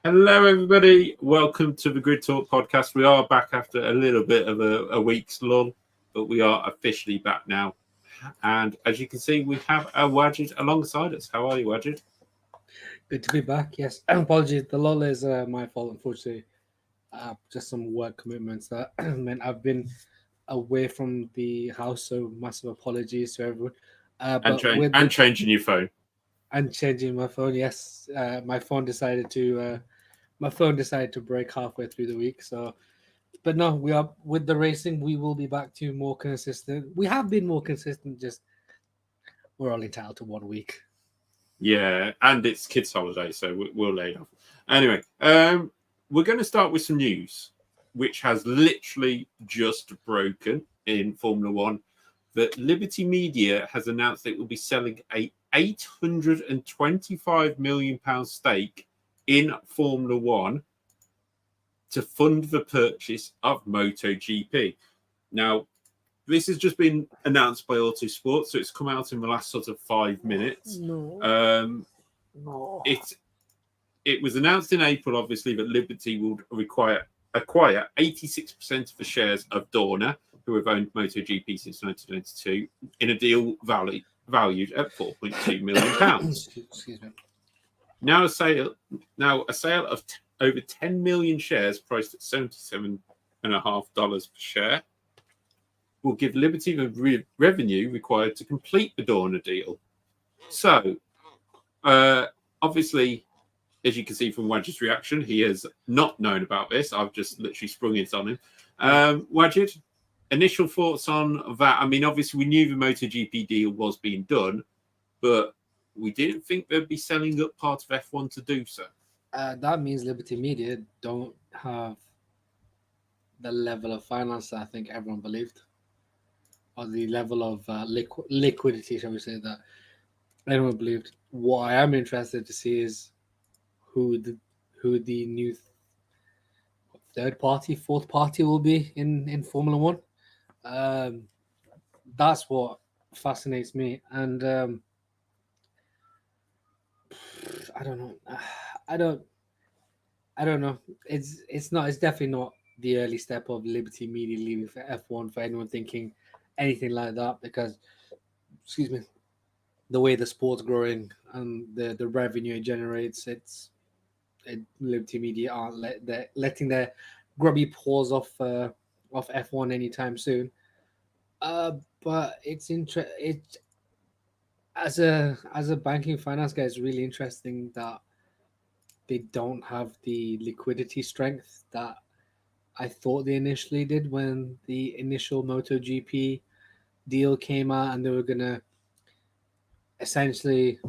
Hello, everybody. Welcome to the Grid Talk podcast. We are back after a little bit of a week's lull, but we are officially back now. And as you can see, we have our Wajid alongside us. How are you, Wajid? Good to be back. Yes, apologies. The lull is my fault, unfortunately. Just some work commitments that meant I've been away from the house. So massive apologies to everyone. And changing your phone. And changing my phone. Yes, my phone decided to break halfway through the week. So, but no, we are with the racing. We will be back to more consistent. We have been more consistent. Just we're only entitled to 1 week. Yeah, and it's kids' holiday, so we'll lay off. Anyway, we're going to start with some news, which has literally just broken in Formula One. That Liberty Media has announced it will be selling a £825 million stake in Formula One to fund the purchase of MotoGP. Now, this has just been announced by Autosport, so it's come out in the last sort of 5 minutes. No. It was announced in April, obviously, that Liberty will acquire 86% of the shares of Dorna, who have owned MotoGP since 1992, in a deal valued at £4.2 million. Excuse me. Now a sale of over 10 million shares, priced at $77.50 per share, will give Liberty the revenue required to complete the Dorna deal. So, obviously, as you can see from Wajid's reaction, he has not known about this. I've just literally sprung it on him. Wajid, initial thoughts on that? I mean, obviously, we knew the MotoGP deal was being done, but we didn't think they'd be selling up part of F1 to do so. That means Liberty Media don't have the level of finance that I think everyone believed, or the level of liquidity, shall we say, that everyone believed. What I am interested to see is who the new fourth party will be in Formula One. That's what fascinates me, and I don't know. I don't know. It's definitely not the early step of Liberty Media leaving for F1 for anyone thinking anything like that, because, excuse me, the way the sport's growing and the revenue it generates, Liberty Media aren't letting their grubby paws off F1 anytime soon. But it's as a banking finance guy, it's really interesting that they don't have the liquidity strength that I thought they initially did when the initial MotoGP deal came out, and they were gonna essentially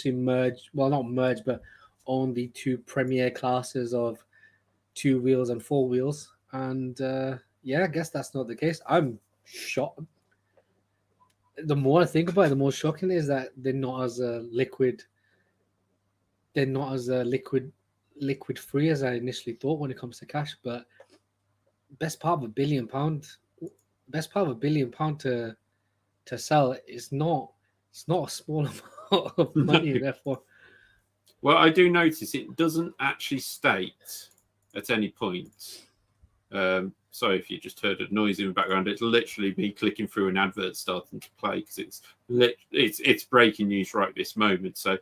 merge, well, not merge, but own the two premier classes of 2 wheels and 4 wheels. And I guess that's not the case. I'm shocked. The more I think about it, the more shocking it is that they're not as liquid free as I initially thought when it comes to cash. But best part of £1 billion to sell is not. It's not a small amount of money, therefore. Well, I do notice it doesn't actually state at any point. Sorry if you just heard a noise in the background. It's literally me clicking through an advert starting to play, because it's breaking news right this moment. So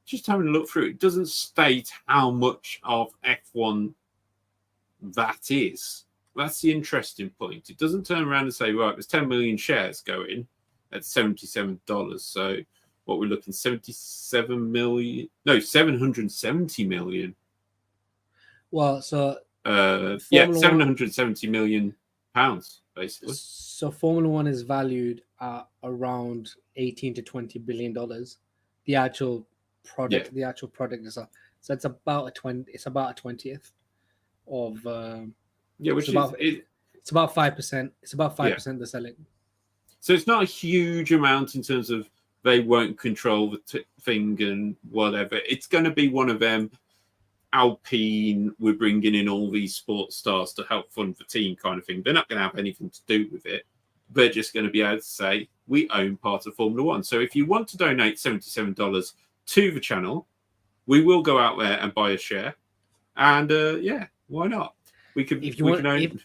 just having a look through, it doesn't state how much of F1 that is. That's the interesting point. It doesn't turn around and say, right, there's 10 million shares going at $77. So what we're looking, 77 million? No, 770 million. Well, so 770 million pounds, basically. So Formula One is valued at around $18 to $20 billion. The actual product, itself. So it's about a 20th of. Which it's about 5%. It's about 5% they're selling. So it's not a huge amount in terms of they won't control the thing and whatever. It's going to be one of them. Alpine, we're bringing in all these sports stars to help fund the team kind of thing. They're not going to have anything to do with it. They're just going to be able to say, we own part of Formula One. So if you want to donate $77 to the channel, we will go out there and buy a share. And yeah, why not? We can. If you we want, can own.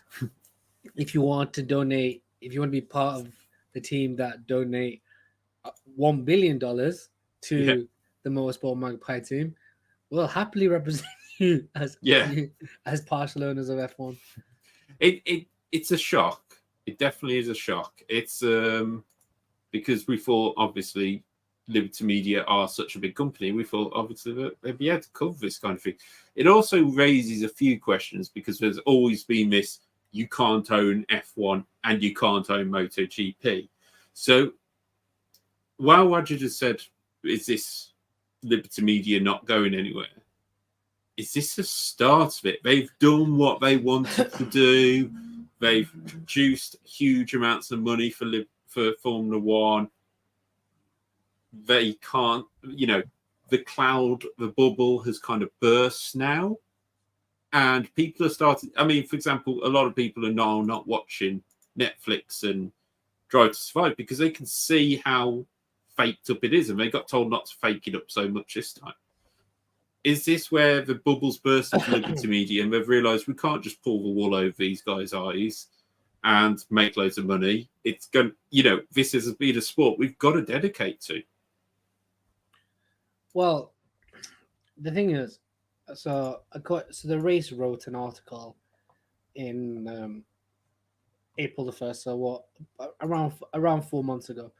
if you want to donate, if you want to be part of the team that donate $1 billion to the Motorsport Magpie team, we'll happily represent you as partial owners of F1. It's a shock. It definitely is a shock. It's because we thought obviously Liberty Media are such a big company. We thought obviously that they'd be able to cover this kind of thing. It also raises a few questions because there's always been this: you can't own F1 and you can't own MotoGP. So while Wajid has said, is this Liberty Media not going anywhere? Is this the start of it? They've done what they wanted to do. They've produced huge amounts of money for Formula One. They can't, the cloud, the bubble has kind of burst now. And people are starting, for example, a lot of people are now not watching Netflix and Drive to Survive because they can see how faked up it is. And they got told not to fake it up so much this time. Is this where the bubbles burst into Liberty Media and they've realised we can't just pull the wool over these guys' eyes and make loads of money? It's going, this has been a sport we've got to dedicate to. Well, the thing is, so the race wrote an article in April the 1st, so what, around 4 months ago,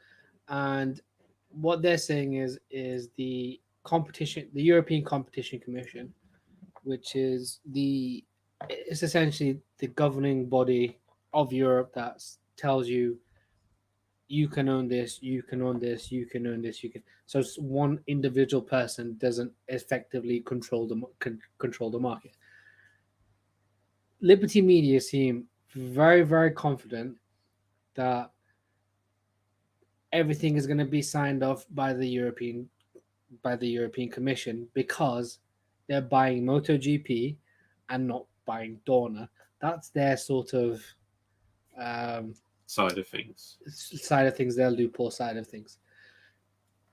and what they're saying is the competition, the European Competition Commission, which is it's essentially the governing body of Europe that tells you can own this, you can own this, you can own this, you can. So one individual person doesn't effectively control the market. Liberty Media seem very, very confident that everything is going to be signed off by the European Commission because they're buying MotoGP and not buying Dorna. That's their sort of side of things. Their loophole side of things.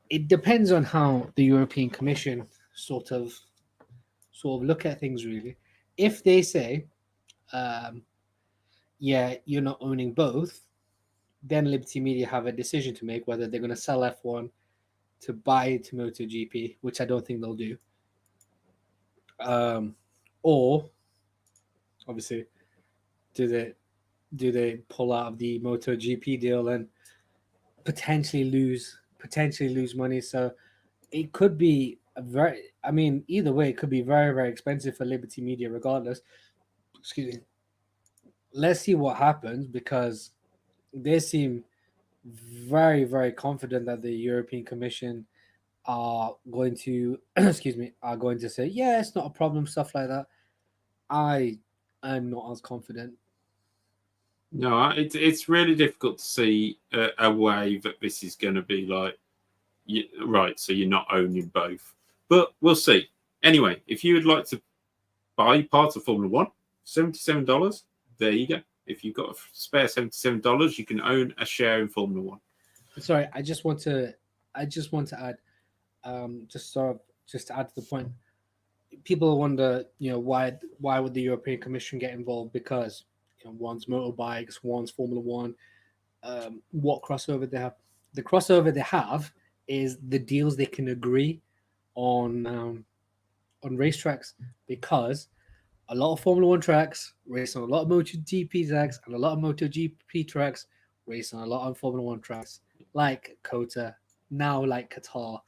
It depends on how the European Commission sort of look at things, really. If they say, you're not owning both, then Liberty Media have a decision to make whether they're going to sell F1 to buy into MotoGP, which I don't think they'll do. Or obviously, do they pull out of the MotoGP deal and potentially lose money? So it could be either way, it could be very, very expensive for Liberty Media regardless. Excuse me. Let's see what happens, because they seem very, very confident that the European Commission are going to say, yeah, it's not a problem, stuff like that. I am not as confident. No, it's really difficult to see a way that this is going to be like, right, so you're not owning both. But we'll see. Anyway, if you would like to buy part of Formula One, $77, there you go. If you've got a spare $77, you can own a share in Formula One. Sorry, I just want to add, just to add to the point. People wonder, why would the European Commission get involved? Because one's motorbikes, one's Formula One. What crossover they have? The crossover they have is the deals they can agree on racetracks, because a lot of Formula One tracks race on a lot of MotoGP tracks, and a lot of MotoGP tracks race on a lot of Formula One tracks, like Kota, now like Qatar.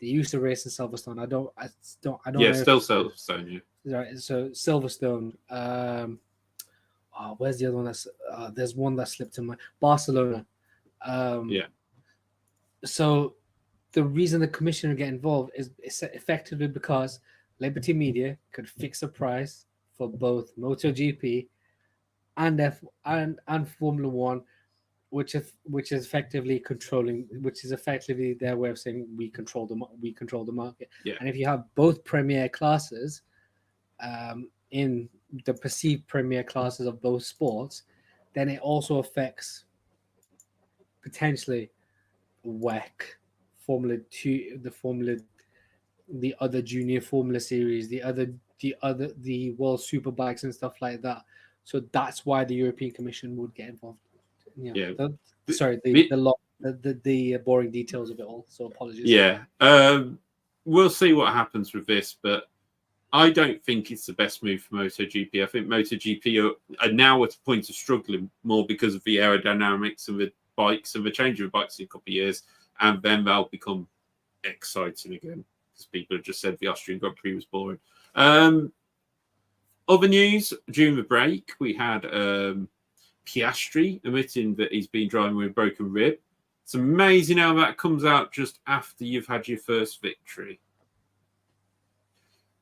They used to race in Silverstone. I don't Yeah, know. still Silverstone. Yeah. Right. So Silverstone. Where's the other one? There's one that slipped in my Barcelona. Yeah. So the reason the commissioner get involved is effectively because Liberty Media could fix a price for both MotoGP and Formula One, which is effectively controlling, which is effectively their way of saying we control the market. Yeah. And if you have both premier classes, in the perceived premier classes of both sports, then it also affects potentially WEC, Formula 2, the Formula the other junior Formula Series, the World Superbikes and stuff like that. So that's why the European Commission would get involved. Yeah. The boring details of it all. So apologies. Yeah. We'll see what happens with this, but I don't think it's the best move for MotoGP. I think MotoGP are now at a point of struggling more because of the aerodynamics of the bikes and the change of the bikes in a couple of years, and then they'll become exciting again because people have just said the Austrian Grand Prix was boring. Other news during the break, we had Piastri admitting that he's been driving with a broken rib. It's amazing how that comes out just after you've had your first victory.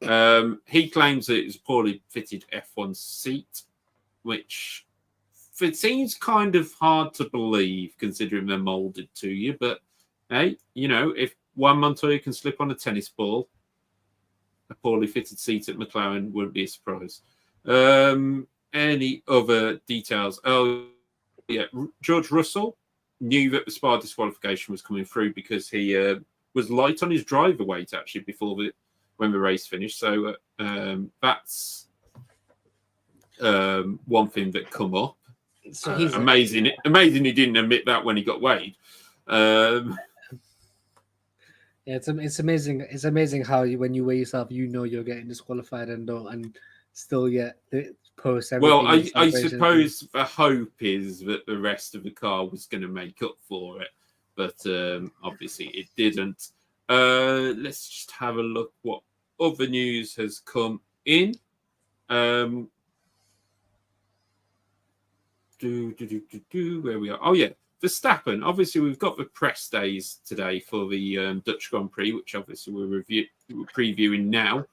He claims that it's a poorly fitted F1 seat, which it seems kind of hard to believe considering they're molded to you. But hey, if Juan Montoya can slip on a tennis ball, a poorly fitted seat at McLaren wouldn't be a surprise. Any other details? Oh, yeah, George Russell knew that the Spa disqualification was coming through because he was light on his driver weight actually when the race finished. So that's one thing that come up. So amazing he didn't admit that when he got weighed. Yeah, it's amazing. It's amazing how when you weigh yourself, you're getting disqualified and still get the post. Well, I suppose the hope is that the rest of the car was going to make up for it, but obviously it didn't. Let's just have a look what other news has come in. Where we are? Oh yeah, Verstappen. Obviously, we've got the press days today for the Dutch Grand Prix, which obviously we're previewing now.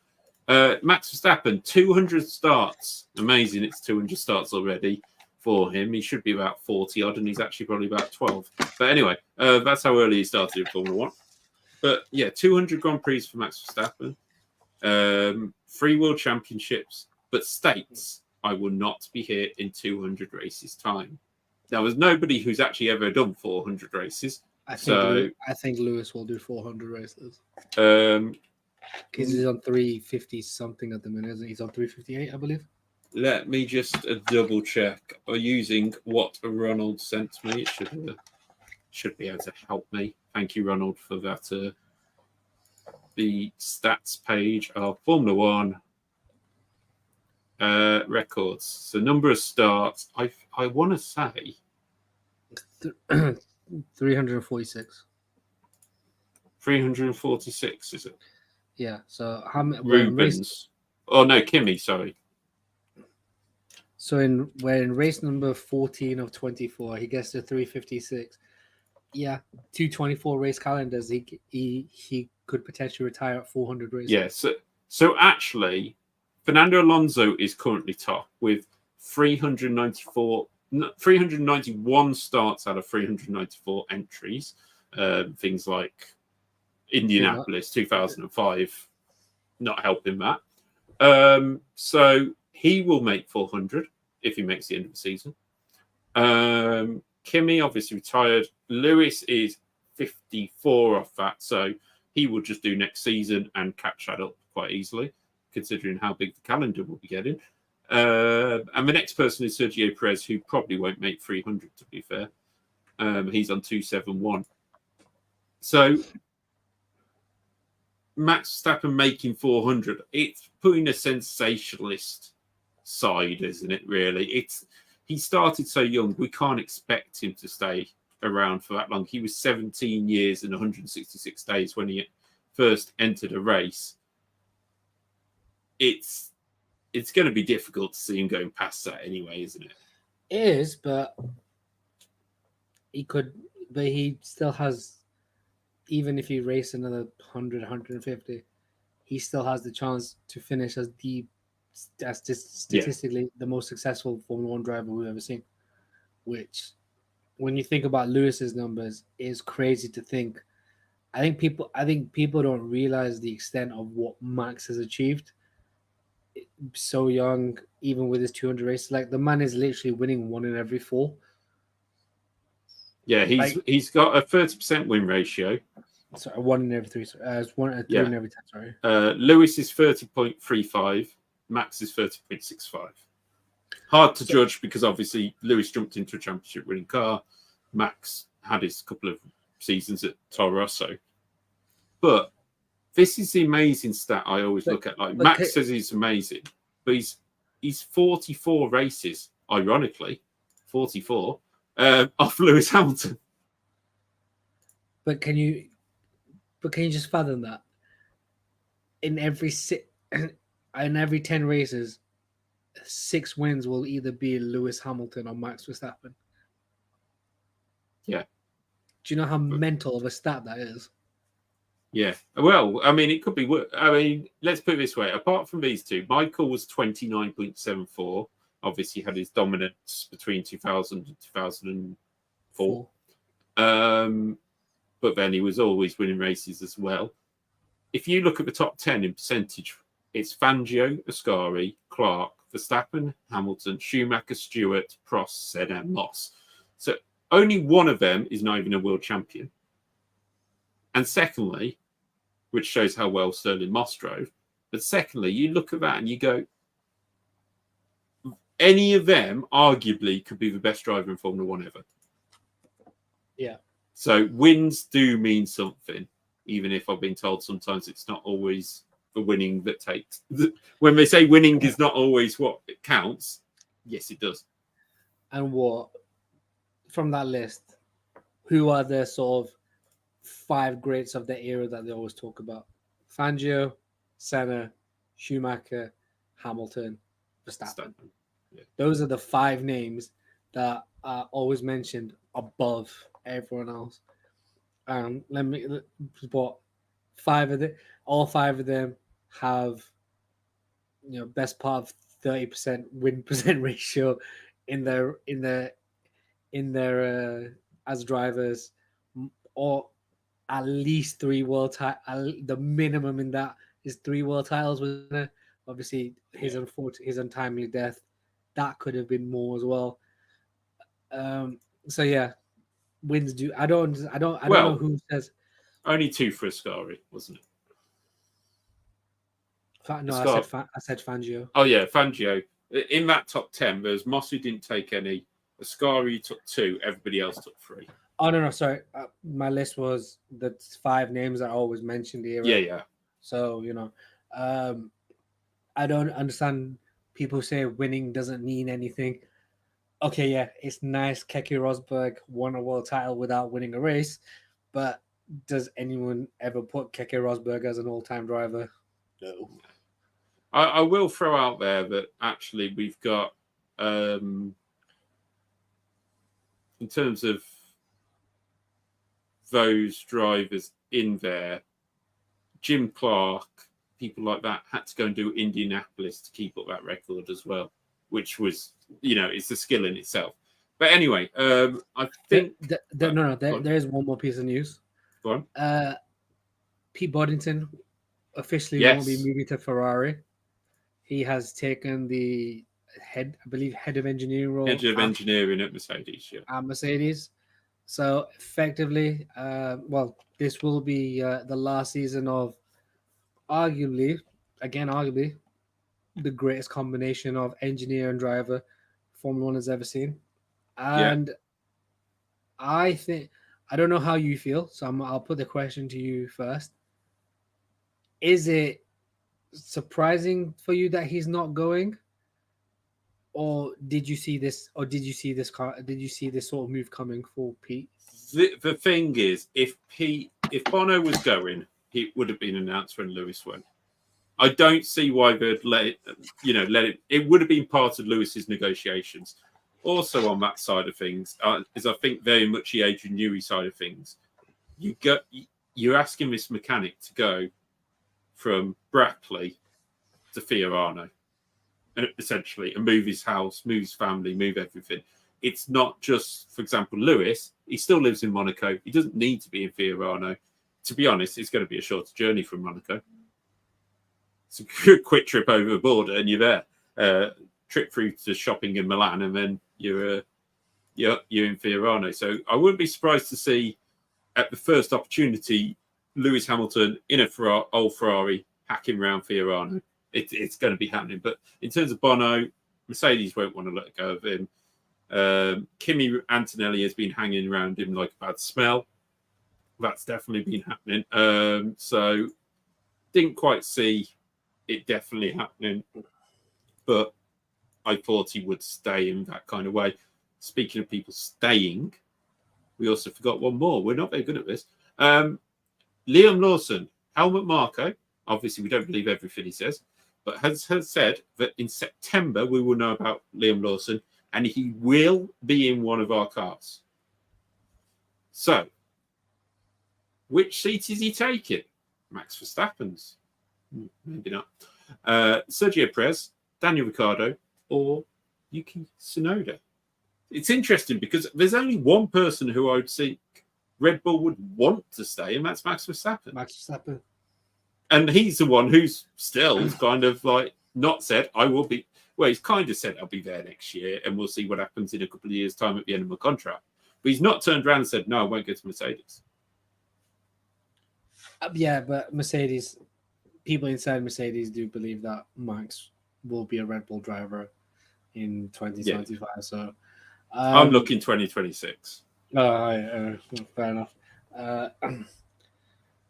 Max Verstappen, 200 starts. Amazing, it's 200 starts already for him. He should be about 40 odd, and he's actually probably about 12. But anyway, that's how early he started in Formula 1. But yeah, 200 Grand Prix for Max Verstappen. 3 World Championships, but states, I will not be here in 200 races time. Now, there's nobody who's actually ever done 400 races. I think Lewis will do 400 races. Because he's on 350 something at the minute, isn't he? He's on 358, I believe. Let me just double check. Using what Ronald sent me, it should be able to help me. Thank you, Ronald, for that. The stats page of Formula 1 records. So number of starts. I want to say 346. 346, is it? Yeah. So how many? Rubens. Oh no, Kimi. Sorry. So in race number 14 of 24, he gets to 356. Yeah, 224 race calendars. He could potentially retire at 400 races. Yeah. So actually, Fernando Alonso is currently top with 391 starts out of 394 entries. Things like Indianapolis 2005 not helping that. So he will make 400 if he makes the end of the season. Kimi obviously retired. Lewis is 54 off that, so he will just do next season and catch that up quite easily, considering how big the calendar will be getting. And the next person is Sergio Perez, who probably won't make 300, to be fair. He's on 271. So Max Verstappen making 400, it's putting a sensationalist side, isn't it, really? He started so young, we can't expect him to stay around for that long. He was 17 years and 166 days when he first entered a race. It's going to be difficult to see him going past that anyway, isn't it? It is, but he still has, even if he raced another 100, 150, he still has the chance to finish as statistically the most successful Formula 1 driver we've ever seen. Which, when you think about Lewis's numbers, is crazy to think. I think people don't realize the extent of what Max has achieved. So young, even with his 200 races, like the man is literally winning 1 in every 4. Yeah, he's got a 30% win ratio. Sorry, 1 in every 3. It's 3 Yeah. in every 10. Sorry. Lewis is 30.35. Max is 30.65. Hard to judge because obviously Lewis jumped into a championship winning car. Max had his couple of seasons at Toro Rosso. But this is the amazing stat I always look at. Like Max says he's amazing, but he's 44 races, ironically, 44 off Lewis Hamilton. But can you just fathom that? In every 10 races, 6 wins will either be Lewis Hamilton or Max Verstappen. Yeah. Do you know how mental of a stat that is? Yeah. Well, I mean, it could be worse. I mean, let's put it this way. Apart from these two, Michael was 29.74. Obviously, had his dominance between 2000 and 2004. But then he was always winning races as well. If you look at the top 10 in percentage, it's Fangio, Ascari, Clark, Verstappen, Hamilton, Schumacher, Stewart, Prost, Senna, Moss. So only one of them is not even a world champion. And secondly, which shows how well Sterling Moss drove, but secondly, you look at that and you go, any of them arguably could be the best driver in Formula One ever. Yeah. So wins do mean something, even if I've been told sometimes it's not always the winning that takes. When they say winning is not always what it counts, yes, it does. And what, from that list, who are the sort of 5 greats of the era that they always talk about? Fangio, Senna, Schumacher, Hamilton, Verstappen. Yeah. Those are the 5 names that are always mentioned above everyone else. But all 5 of them have, best part of 30% win percent ratio in their as drivers, or at least 3 world titles. The minimum in that is 3 world titles. Obviously, his untimely death, that could have been more as well. So yeah, wins do. I don't know who says. Only 2 for Ascari, wasn't it? No, I said Fangio. Oh yeah, Fangio. In that top 10, there's Moss who didn't take any. Ascari took 2. Everybody else took 3. Oh no, sorry. My list was the 5 names that I always mentioned here. Yeah. So I don't understand people say winning doesn't mean anything. Okay, yeah, it's nice Keke Rosberg won a world title without winning a race, but does anyone ever put Keke Rosberg as an all-time driver? No. I will throw out there that actually we've got, in terms of those drivers in there, Jim Clark, people like that had to go and do Indianapolis to keep up that record as well, which was, it's a skill in itself. But anyway, I think... there is one more piece of news. Go on. Pete Boddington officially won't be moving to Ferrari. He has taken the head of engineering role. Head of engineering at Mercedes, yeah. At Mercedes. So effectively, this will be the last season of arguably the greatest combination of engineer and driver Formula One has ever seen. And I think, I don't know how you feel, so I'll put the question to you first. Is it surprising for you that he's not going, or did you see this sort of move coming for Pete? The thing is, if Bono was going, it would have been announced when Lewis went. I don't see why they'd let it. It would have been part of Lewis's negotiations. Also, on that side of things, is I think very much the Adrian Newey side of things. You're asking this mechanic to go from Brackley to Fiorano, essentially, and move his house, move his family, move everything. It's not just, for example, Lewis. He still lives in Monaco. He doesn't need to be in Fiorano. To be honest, it's going to be a shorter journey from Monaco. It's a quick trip over the border and you're there. Trip through to shopping in Milan, and then you're in Fiorano. So I wouldn't be surprised to see at the first opportunity Lewis Hamilton in a old Ferrari hacking around Fiorano. It's going to be happening. But in terms of Bono, Mercedes won't want to let go of him. Kimi Antonelli has been hanging around him like a bad smell. That's definitely been happening. So didn't quite see it definitely happening, but I thought he would stay in that kind of way. Speaking of people staying, we also forgot one more. We're not very good at this. Liam Lawson, Helmut Marko, obviously we don't believe everything he says, but has said that in September we will know about Liam Lawson and he will be in one of our cars. So, which seat is he taking? Max Verstappen's? Maybe not. Sergio Perez, Daniel Ricciardo, or Yuki Tsunoda. It's interesting because there's only one person who I would think Red Bull would want to stay, and that's Max Verstappen. Max Verstappen. And he's the one who's still kind of like not said, I will be. Well, he's kind of said, I'll be there next year, and we'll see what happens in a couple of years' time at the end of my contract. But he's not turned around and said, no, I won't go to Mercedes. Yeah, but Mercedes, people inside Mercedes do believe that Max will be a Red Bull driver in 2025. Yeah. So I'm looking 2026. Fair enough.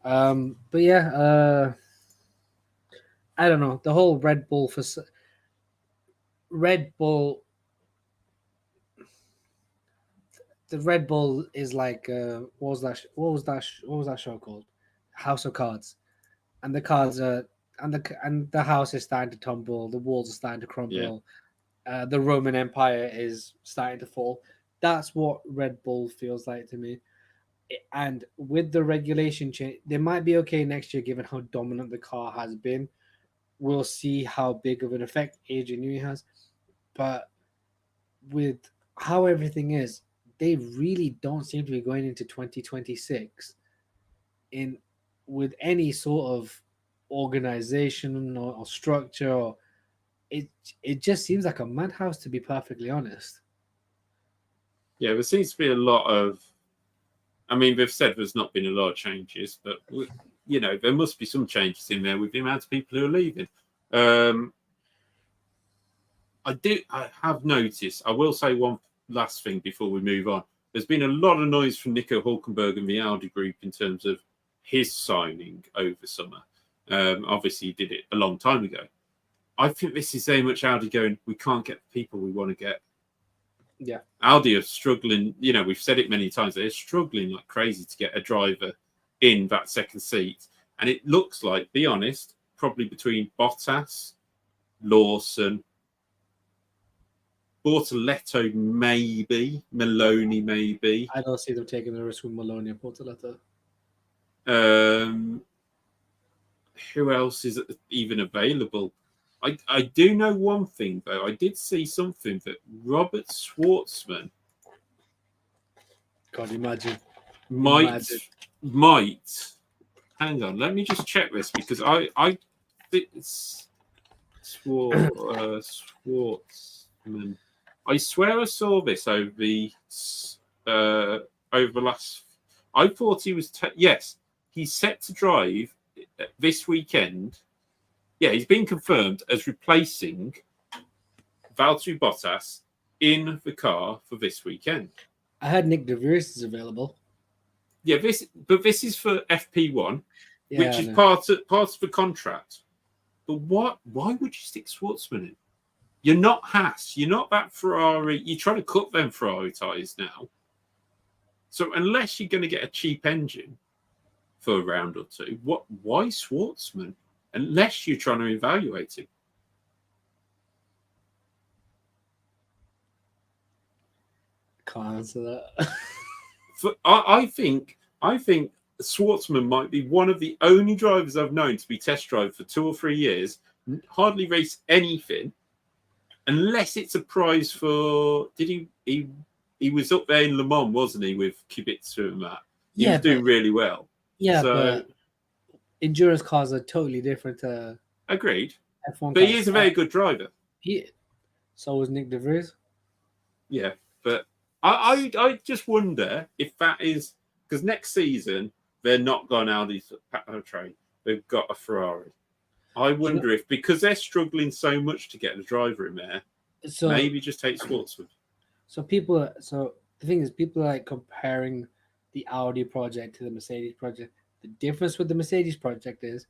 But yeah, I don't know. The whole Red Bull the Red Bull is like what was that show called? House of Cards, and the cards are and the house is starting to tumble, the walls are starting to crumble, the Roman Empire is starting to fall. That's what Red Bull feels like to me. And with the regulation change, they might be okay next year given how dominant the car has been. We'll see how big of an effect Adrian Newey has, but with how everything is, they really don't seem to be going into 2026 with any sort of organization or structure. Or it just seems like a madhouse, to be perfectly honest. Yeah, there seems to be a lot of. I mean, they've said there's not been a lot of changes, but you know there must be some changes in there with the amount of people who are leaving. I have noticed. I will say one last thing before we move on. There's been a lot of noise from Nico Hulkenberg and the Audi group in terms of his signing over summer. Obviously, he did it a long time ago. I think this is very much Audi going, we can't get the people we want to get. Yeah. Audi are struggling. You know, we've said it many times. They're struggling like crazy to get a driver in that second seat. And it looks like, be honest, probably between Bottas, Lawson, Bortoletto maybe, Maloney maybe. I don't see them taking the risk with Maloney and Bortoletto. Who else is even available? I do know one thing, though. I did see something that Robert Schwartzman might. Hang on, let me just check this because it's Schwartzman. I swear I saw this over the last. I thought he was. Yes, he's set to drive this weekend. Yeah, he's been confirmed as replacing Valtteri Bottas in the car for this weekend. I heard Nick DeVries is available. Yeah, this is for FP1, Yeah, which is part of the contract. But why would you stick Schwartzman in? You're not Haas. You're not that Ferrari. You're trying to cut them Ferrari ties now. So unless you're going to get a cheap engine for a round or two, why Schwartzman? Unless you're trying to evaluate him. Can't answer that. I think Schwartzman might be one of the only drivers I've known to be test drive for 2 or 3 years, hardly race anything, unless it's a prize for. Did he was up there in Le Mans, wasn't he, with Kubica and that? He was doing really well. Yeah, so, but endurance cars are totally different. Agreed. F1 but he is a very good driver. So was Nick DeVries. Yeah, but I just wonder if that is because next season they're not gone Audi's powertrain. They've got a Ferrari. I wonder if, because they're struggling so much to get the driver in there, maybe just take Schwartzman. So the thing is, people are like comparing the Audi project to the Mercedes project. The difference with the Mercedes project is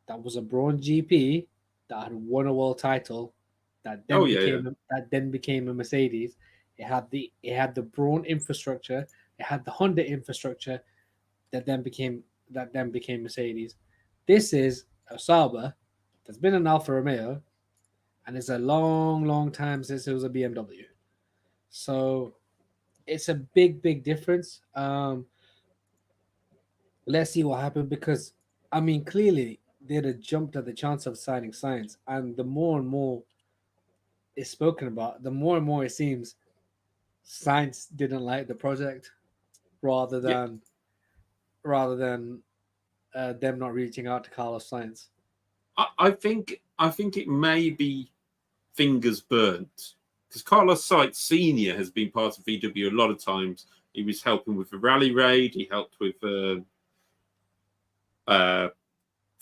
that was a bronze GP that had won a world title that then became a Mercedes. It had the Braun infrastructure, it had the Honda infrastructure that then became Mercedes. This is a Sauber that's been an Alfa Romeo, and it's a long time since it was a BMW. So it's a big difference. Let's see what happens, because I mean, clearly they'd have jumped at the chance of signing Sainz, and the more and more it's spoken about, the more and more it seems Sainz didn't like the project, rather than them not reaching out to Carlos Sainz. I think it may be fingers burnt, because Carlos Sainz Senior has been part of VW a lot of times. He was helping with the rally raid. He helped with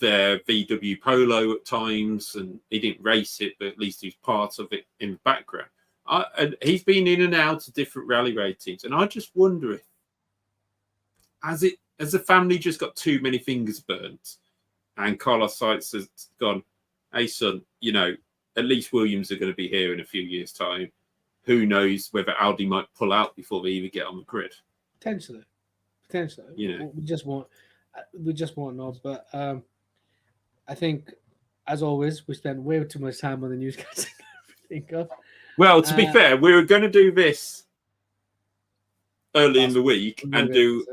their VW Polo at times, and he didn't race it, but at least he was part of it in the background. And he's been in and out of different rally raid teams, and I just wonder if, has the family just got too many fingers burnt, and Carlos Sainz has gone, hey son, at least Williams are going to be here in a few years' time. Who knows whether Audi might pull out before they even get on the grid? Potentially. We just won't know. But I think, as always, we spend way too much time on the newscasting. Well, to be fair, we were going to do this early in the week and do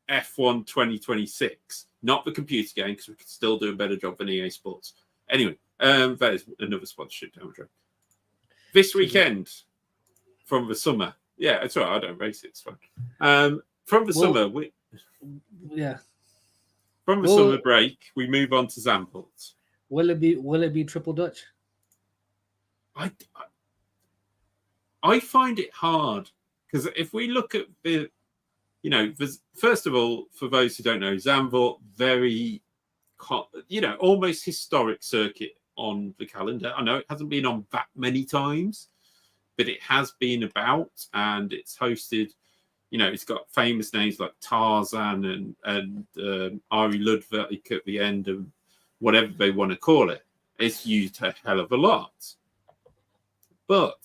F1 2026, not the computer game, because we could still do a better job than EA Sports. Anyway, that is another sponsorship down the road. This weekend, from the summer, it's all right. I don't race it. It's fine. From the summer, from the summer break, we move on to Zandvoort. Will it be triple Dutch? I find it hard, because if we look at the, first of all, for those who don't know, Zandvoort, very, almost historic circuit on the calendar. I know it hasn't been on that many times, but it has been about, and it's hosted, it's got famous names like Tarzan and Ari Ludwig at the end, and whatever they want to call it. It's used a hell of a lot. But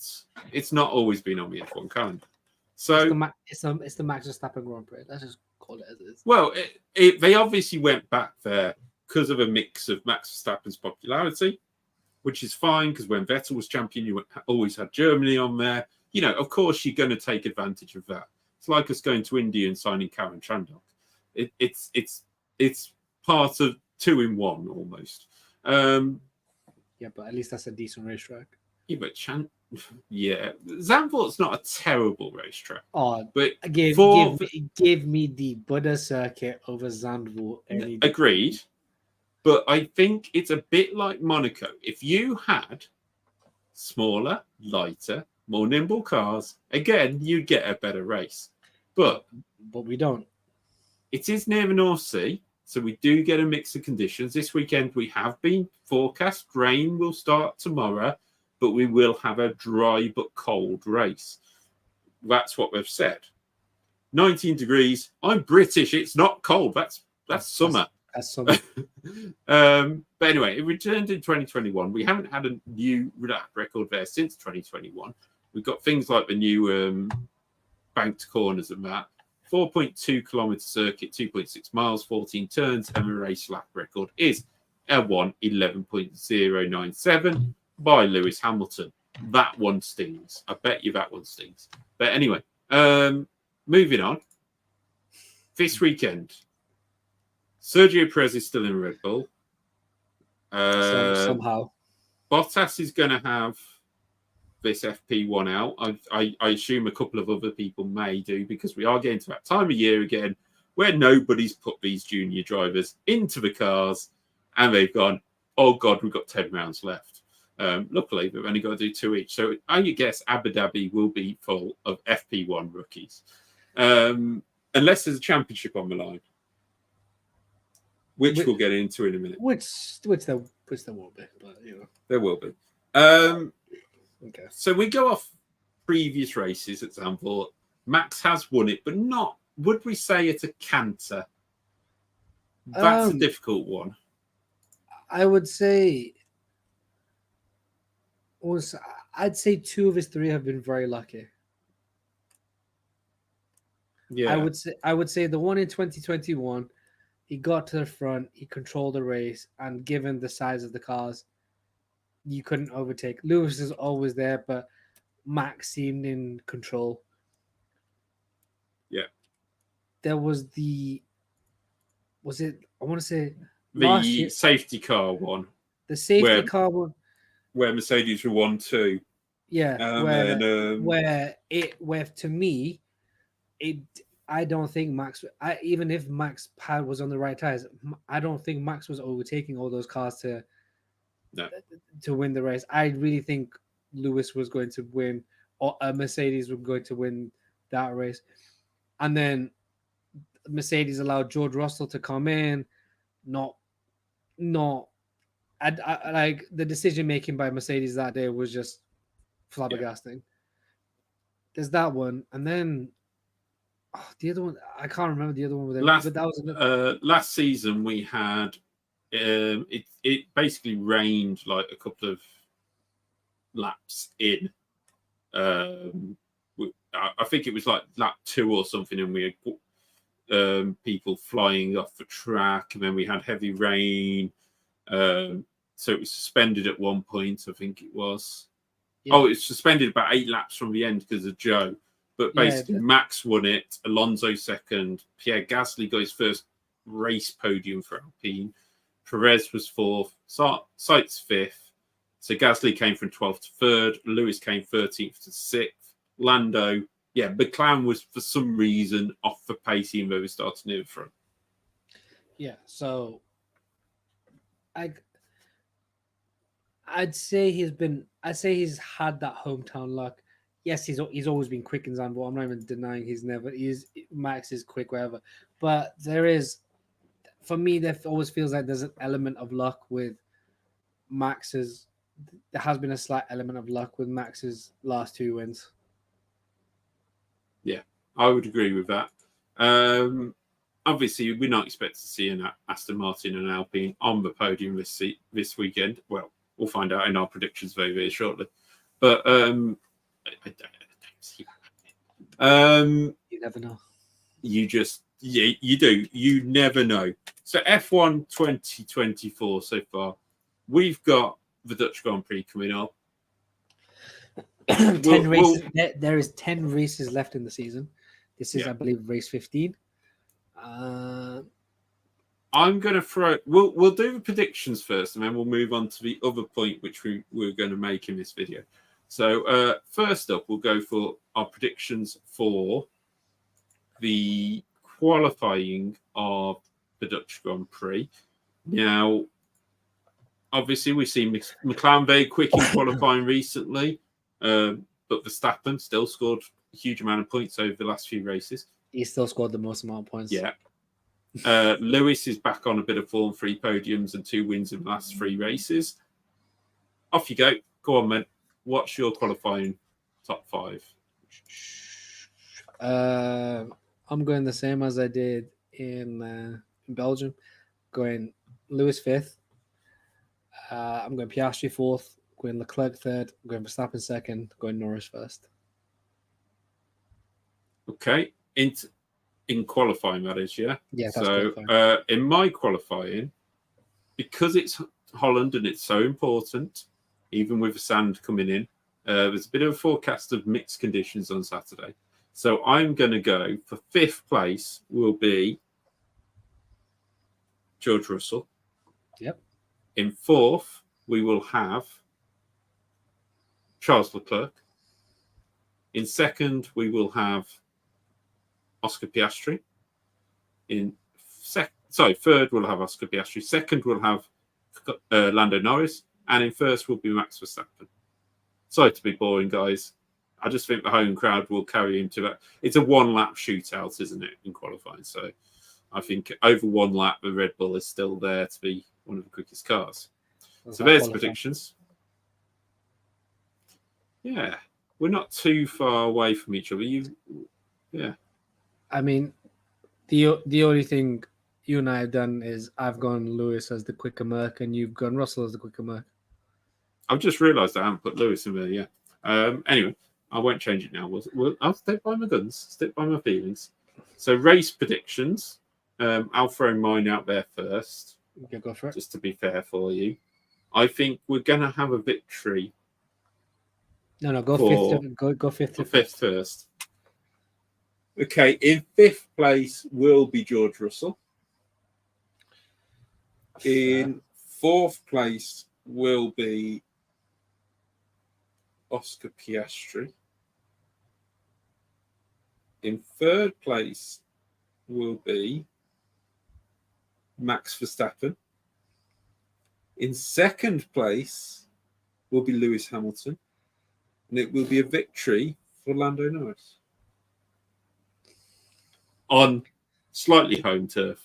it's not always been on the F1 calendar. So it's the Max Verstappen Grand Prix. Let's just call it as it is. Well, they obviously went back there because of a mix of Max Verstappen's popularity, which is fine, because when Vettel was champion, you always had Germany on there. Of course, you're going to take advantage of that. It's like us going to India and signing Karen Chandok. It's part of 2 in 1 almost. But at least that's a decent racetrack. Yeah, but Zandvoort's not a terrible racetrack. Oh, but give me the Buddha circuit over Zandvoort. Agreed. But I think it's a bit like Monaco. If you had smaller, lighter, more nimble cars, again, you'd get a better race. But we don't. It is near the North Sea, so we do get a mix of conditions. This weekend, we have been forecast. Rain will start tomorrow, but we will have a dry but cold race. That's what we've said. 19 degrees. I'm British. It's not cold. That's summer. That's summer. But anyway, it returned in 2021. We haven't had a new lap record there since 2021. We've got things like the new banked corners and that. 4.2 kilometre circuit, 2.6 miles, 14 turns, and the race lap record is L1 11.097 by Lewis Hamilton. That one stings. I bet you that one stings. But anyway, moving on. This weekend, Sergio Perez is still in Red Bull. Somehow. Bottas is going to have this FP1 out. I assume a couple of other people may do, because we are getting to that time of year again where nobody's put these junior drivers into the cars and they've gone, oh God, we've got 10 rounds left. Luckily, we've only got to do 2 each. So I guess Abu Dhabi will be full of FP1 rookies. Unless there's a championship on the line. which we'll get into in a minute. Which there will be, but there will be. Okay. So we go off previous races. Example, Max has won it, but not. Would we say it's a canter? That's a difficult one. I would say. I'd say 2 of his 3 have been very lucky. Yeah, I would say the one in 2021, he got to the front, he controlled the race, and given the size of the cars, you couldn't overtake. Lewis is always there, but Max seemed in control. Yeah. There was I want to say the safety car one. The safety car one. Where Mercedes were 1-2. Yeah. Where to me, I don't think Max. Even if Max pad was on the right tires, I don't think Max was overtaking all those cars to win the race. I really think Lewis was going to win, or Mercedes was going to win that race, and then Mercedes allowed George Russell to come in. I like the decision making by Mercedes that day was just flabbergasting. There's that one, and then the other one, I can't remember the other one. But that was last season we had it basically rained like a couple of laps in. I think it was like lap 2 or something, and we had people flying off the track, and then we had heavy rain. So it was suspended at one point, I think it was. Yeah. Oh, it's suspended about 8 laps from the end because of Joe. But basically, Max won it, Alonso second, Pierre Gasly got his first race podium for Alpine, Perez was 4th, Sainz 5th. So Gasly came from 12th to 3rd, Lewis came 13th to 6th, Lando, McLaren was for some reason off the pace even though he started near the front. Yeah, so I'd say he's had that hometown luck. Yes, he's always been quick in Zandvoort. I'm not even denying Max is quick wherever. But for me, there always feels like there's an element of luck with Max's. There has been a slight element of luck with Max's last 2 wins. Yeah, I would agree with that. Obviously, we're not expecting to see an Aston Martin and Alpine on the podium this weekend. Well, we'll find out in our predictions very, very shortly. But I don't see that. You never know. You do. You never know. So F1 2024 so far, we've got the Dutch Grand Prix coming up. 10 races. There is 10 races left in the season. This is, I believe, race 15. I'm going to throw. We'll do the predictions first, and then we'll move on to the other point which we're going to make in this video. So first up, we'll go for our predictions for the qualifying of the Dutch Grand Prix. Now, obviously, we've seen McLaren very quick in qualifying recently, but Verstappen still scored a huge amount of points over the last few races. He still scored the most amount of points. Yeah. Lewis is back on a bit of form, 3 podiums and 2 wins in the last 3 races. Off you go. Go on, man. What's your qualifying top 5? I'm going the same as I did in Belgium. Going Lewis 5th. I'm going Piastri 4th. Going Leclerc 3rd. I'm going Verstappen 2nd. Going Norris 1st. Okay. In qualifying, that is, yeah? Yeah, that's so in my qualifying, because it's Holland and it's so important, even with the sand coming in, there's a bit of a forecast of mixed conditions on Saturday. So I'm going to go for 5th place will be George Russell. Yep. In 4th, we will have Charles Leclerc. In 2nd, we will have Oscar Piastri. In 3rd, we'll have Oscar Piastri. 2nd, we'll have Lando Norris. And in 1st will be Max Verstappen. Sorry to be boring, guys. I just think the home crowd will carry him to that. It's a 1-lap shootout, isn't it, in qualifying? So I think over one lap, the Red Bull is still there to be one of the quickest cars. Does So that there's qualify? predictions. Yeah, we're not too far away from each other. Yeah. I mean, the only thing you and I have done is I've gone Lewis as the quicker Merc, and you've gone Russell as the quicker Merc. I've just realised I haven't put Lewis in there yet. Anyway, I won't change it now. I'll stick by my guns, stick by my feelings. So race predictions. I'll throw mine out there first, Okay, go for it. just to be fair for you. I think we're going to have a victory No, go for- fifth. Go fifth. for fifth first. Okay, in fifth place will be George Russell. In fourth place will be Oscar Piastri. In third place will be Max Verstappen. In second place will be Lewis Hamilton. And it will be a victory for Lando Norris. On slightly home turf.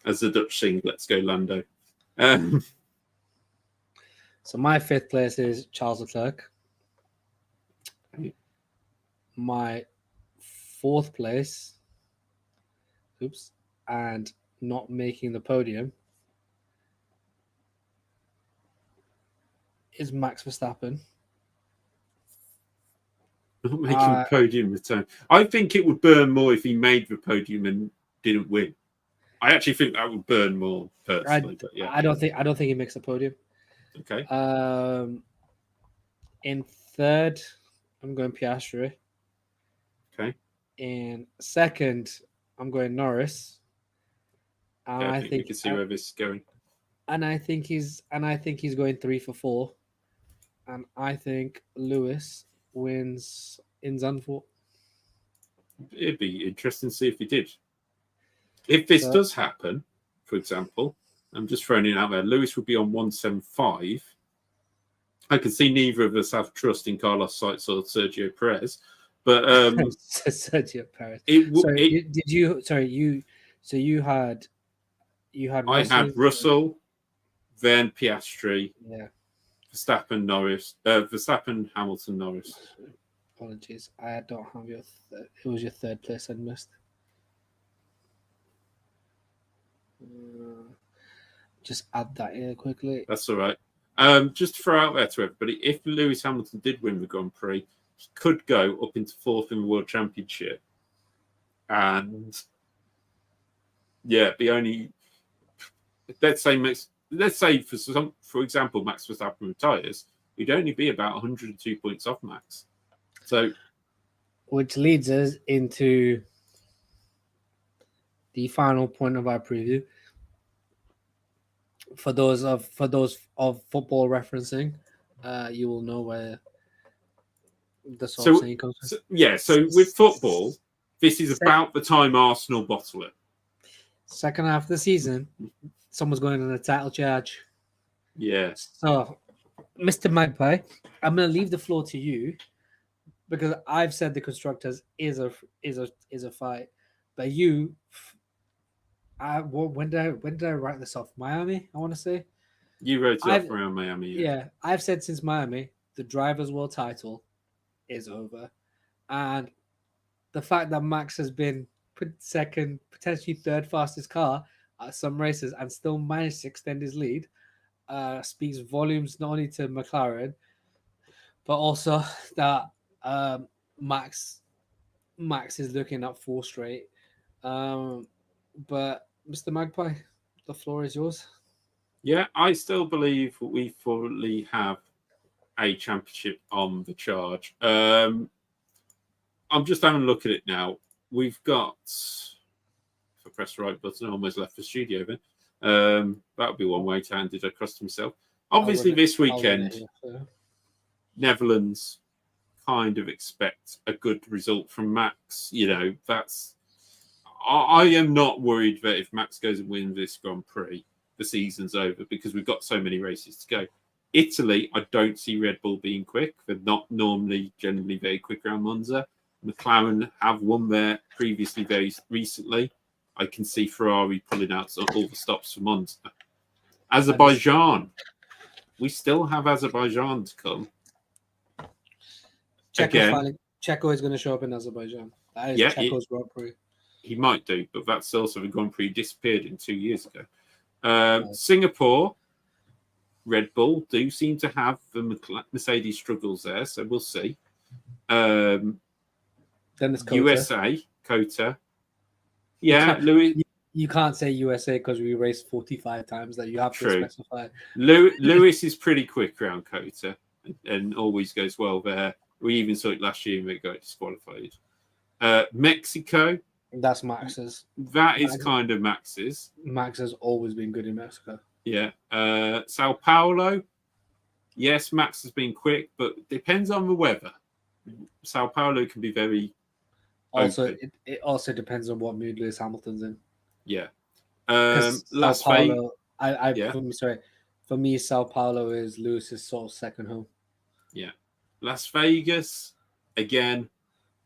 As the Dutch sing, let's go Lando. So my fifth place is Charles Leclerc. Okay. My fourth place, and not making the podium is Max Verstappen. Not making the podium return. I think it would burn more if he made the podium and didn't win. I actually think that would burn more personally. But yeah, I don't think he makes the podium. okay. In third, I'm going Piastri. Okay. In second, I'm going Norris. And Yeah, I think we can see where this is going. And I think he's going 3 for 4. And I think Lewis wins in Zandvoort. It'd be interesting to see if he did. If this does happen, for example, I'm just throwing it out there, Lewis would be on 175. I can see neither of us have trust in Carlos Sainz or Sergio Perez, but Sergio Perez. You had I had Russell, then Piastri, yeah, Verstappen, Norris, Verstappen, Hamilton, Norris. Apologies, I don't have your. It was your third place I missed. Just add that in quickly. That's all right. Just to throw out there to everybody, if Lewis Hamilton did win the Grand Prix, he could go up into fourth in the World Championship. And yeah, be only let's say for example, Max Verstappen retires, we'd only be about 102 points off Max. So, which leads us into the final point of our preview. For those of football referencing, you will know where the sort of saying comes from. So with football, this is about the time Arsenal bottle it. Second half of the season, someone's going on a title charge. Yeah. So, Mr. Magpie, I'm going to leave the floor to you because I've said the constructors is a fight, but you. When did I write this off? Miami, I want to say. You wrote it off around Miami. Yeah, I've said since Miami, the Drivers' World title is over. And the fact that Max has been second, potentially third fastest car at some races and still managed to extend his lead speaks volumes not only to McLaren, but also that Max is looking at 4 straight. But Mr. Magpie, the floor is yours. Yeah, I still believe we fully have a championship on the charge. I'm just having a look at it now. We've got, if I press the right button, I almost left the studio then. That would be one way to hand it across to myself. Obviously, this weekend, Netherlands kind of expect a good result from Max. You know, I am not worried that if Max goes and wins this Grand Prix, the season's over because we've got so many races to go. Italy, I don't see Red Bull being quick. They're not generally very quick around Monza. McLaren have won there previously very recently. I can see Ferrari pulling out all the stops for Monza. Azerbaijan. We still have Azerbaijan to come. Checo is going to show up in Azerbaijan. That is Checo's Grand Prix. He might do, but that's also a Grand Prix disappeared in 2 years ago. Singapore, Red Bull do seem to have the Mercedes struggles there, so we'll see. Then there's Kota. USA, Kota. Yeah, Louis. You can't say USA because we raced 45 times. That you have to specify. Lewis is pretty quick around Kota and always goes well there. We even saw it last year and we got disqualified. Mexico. That's Max's. That is kind of Max's. Max has always been good in Mexico. Yeah. Sao Paulo. Yes, Max has been quick, but depends on the weather. Sao Paulo can be very. Also, it also depends on what mood Lewis Hamilton's in. Yeah. Las Paulo. For me, Sao Paulo is Lewis's sort of second home. Yeah. Las Vegas, again,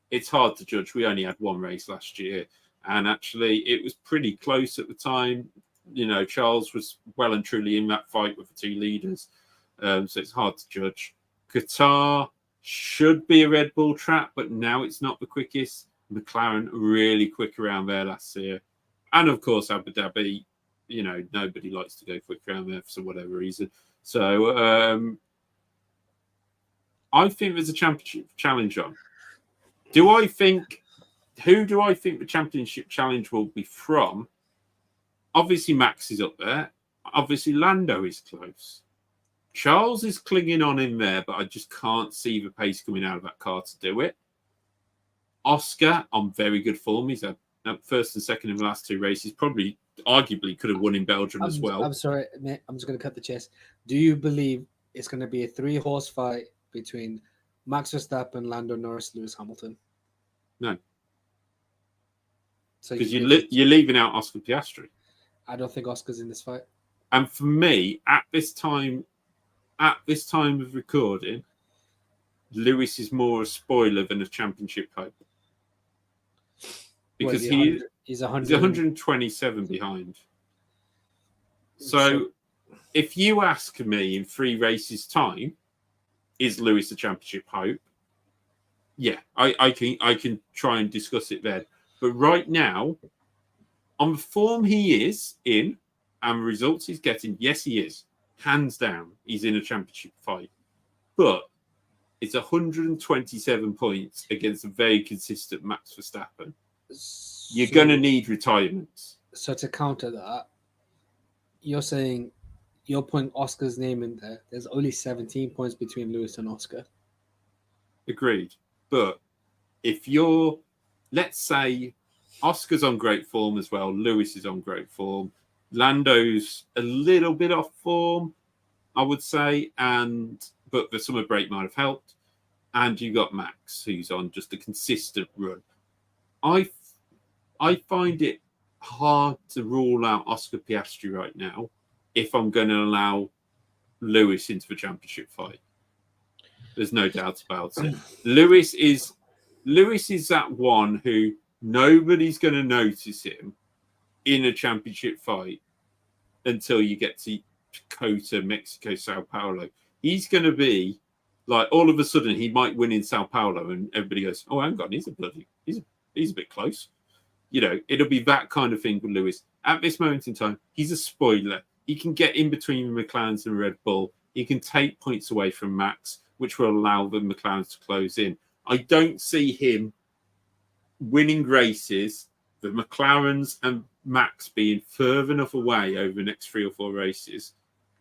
it's hard to judge. We only had one race last year, and actually it was pretty close at the time. You know, Charles was well and truly in that fight with the two leaders, so it's hard to judge. Qatar should be a Red Bull track, but now it's not the quickest. McLaren really quick around there last year. And of course, Abu Dhabi, you know, nobody likes to go quick around there for whatever reason. So I think there's a championship challenge on. Who do I think the championship challenge will be from? Obviously, Max is up there. Obviously, Lando is close. Charles is clinging on in there, but I just can't see the pace coming out of that car to do it. Oscar on very good form. He's had first and second in the last two races. Probably, arguably, could have won in Belgium as well. I'm sorry, mate. I'm just going to cut the chase. Do you believe it's going to be a 3-horse fight between Max Verstappen, Lando Norris, Lewis Hamilton? No. So because you're leaving out Oscar Piastri. I don't think Oscar's in this fight. And for me, at this time of recording, Lewis is more a spoiler than a championship hope. Because he's 127 behind. So if you ask me in 3 races' time, is Lewis a championship hope? Yeah, I can try and discuss it then. But right now, on the form he is in and the results he's getting, yes, he is. Hands down, he's in a championship fight. But it's 127 points against a very consistent Max Verstappen. You're going to need retirements. So to counter that, you're saying you're putting Oscar's name in there. There's only 17 points between Lewis and Oscar. Agreed. But if let's say Oscar's on great form as well, Lewis is on great form, Lando's a little bit off form, I would say, but the summer break might have helped. And you got Max, who's on just a consistent run. I find it hard to rule out Oscar Piastri right now if I'm going to allow Lewis into the championship fight. There's no doubt about it. Lewis is that one who nobody's going to notice him in a championship fight until you get to Kota, Mexico, Sao Paulo. He's going to be like, all of a sudden he might win in Sao Paulo and everybody goes, oh, hang on, he's a bit close. You know, it'll be that kind of thing with Lewis. At this moment in time, he's a spoiler. He can get in between the McLarens and Red Bull. He can take points away from Max, which will allow the McLarens to close in. I don't see him winning races, the McLarens and Max being further enough away over the next 3 or 4 races